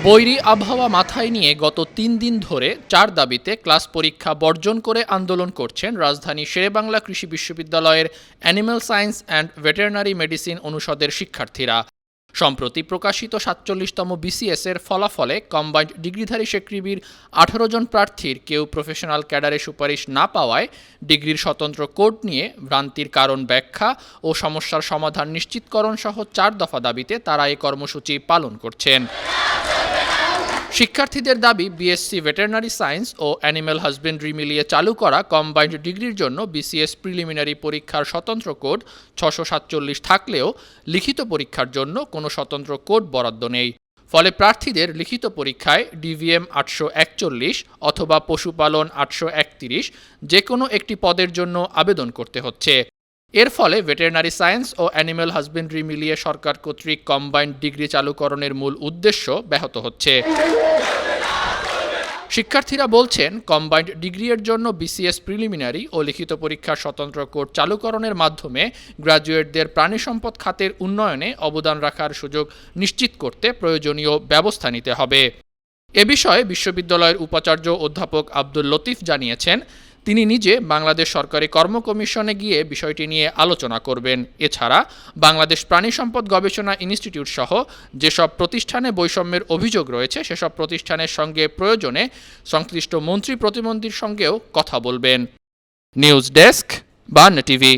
বৈরী আবহাওয়া মাথায় নিয়ে গত ৩ দিন ধরে ৪ দাবিতে ক্লাস পরীক্ষা বর্জন করে আন্দোলন করছেন রাজধানী শেরেবাংলা কৃষি বিশ্ববিদ্যালয়ের animal science and veterinary medicine অনুষদের শিক্ষার্থীরা। সম্প্রতি প্রকাশিত ৪৭তম বিসিএস এর ফলাফলে কম্বাইন্ড ডিগ্রিধারী শেকৃবির ১৮ জন প্রার্থীর কেউ প্রফেশনাল ক্যাডারে সুপারিশ না পাওয়ায় ডিগ্রির স্বতন্ত্র কোড নিয়ে ভ্রান্তির কারণ ব্যাখ্যা ও সমস্যার সমাধান নিশ্চিতকরণ সহ ৪ দফা দাবিতে তারা এই কর্মসূচি পালন করছেন। শিক্ষার্থীদের দাবি, বিএসসি ভেটেরিনারি সায়েন্স ও অ্যানিম্যাল হাজবেন্ড্রি মিলিয়ে চালু করা কম্বাইন্ড ডিগ্রির জন্য বিসিএস প্রিলিমিনারি পরীক্ষার স্বতন্ত্র কোড ৬৪৭ থাকলেও লিখিত পরীক্ষার জন্য কোনো স্বতন্ত্র কোড বরাদ্দ নেই। ফলে প্রার্থীদের লিখিত পরীক্ষায় ডিভিএম ৮৪১ অথবা পশুপালন ৮৩১ যে কোনো একটি পদের জন্য আবেদন করতে হচ্ছে। এর ফলে ভেটেরিনারি সায়েন্স ও অ্যানিম্যাল হাজবেন্ড্রি মিলিয়ে সরকার কর্তৃক কম্বাইন্ড ডিগ্রি চালুকরণের মূল উদ্দেশ্য ব্যাহত হচ্ছে। শিক্ষার্থীরা বলছেন, কম্বাইন্ড ডিগ্রির জন্য বিসিএস প্রিলিমিনারি ও লিখিত পরীক্ষার স্বতন্ত্র কোড চালুকরণের মাধ্যমে গ্র্যাজুয়েটদের প্রাণী সম্পদ খাতের উন্নয়নে অবদান রাখার সুযোগ নিশ্চিত করতে প্রয়োজনীয় ব্যবস্থা নিতে হবে। এ বিষয়ে বিশ্ববিদ্যালয়ের উপাচার্য অধ্যাপক আব্দুল লতিফ জানিয়েছেন, তিনি নিজে বাংলাদেশ সরকারি কর্ম কমিশনে গিয়ে বিষয়টি নিয়ে আলোচনা করবেন। এছাড়া বাংলাদেশ প্রাণী সম্পদ গবেষণা ইনস্টিটিউট সহ যেসব প্রতিষ্ঠানে বৈষম্যের অভিযোগ রয়েছে সেসব প্রতিষ্ঠানের সঙ্গে প্রয়োজনে সংশ্লিষ্ট মন্ত্রী প্রতিমন্ত্রীর সঙ্গেও কথা বলবেন। News desk, burn TV.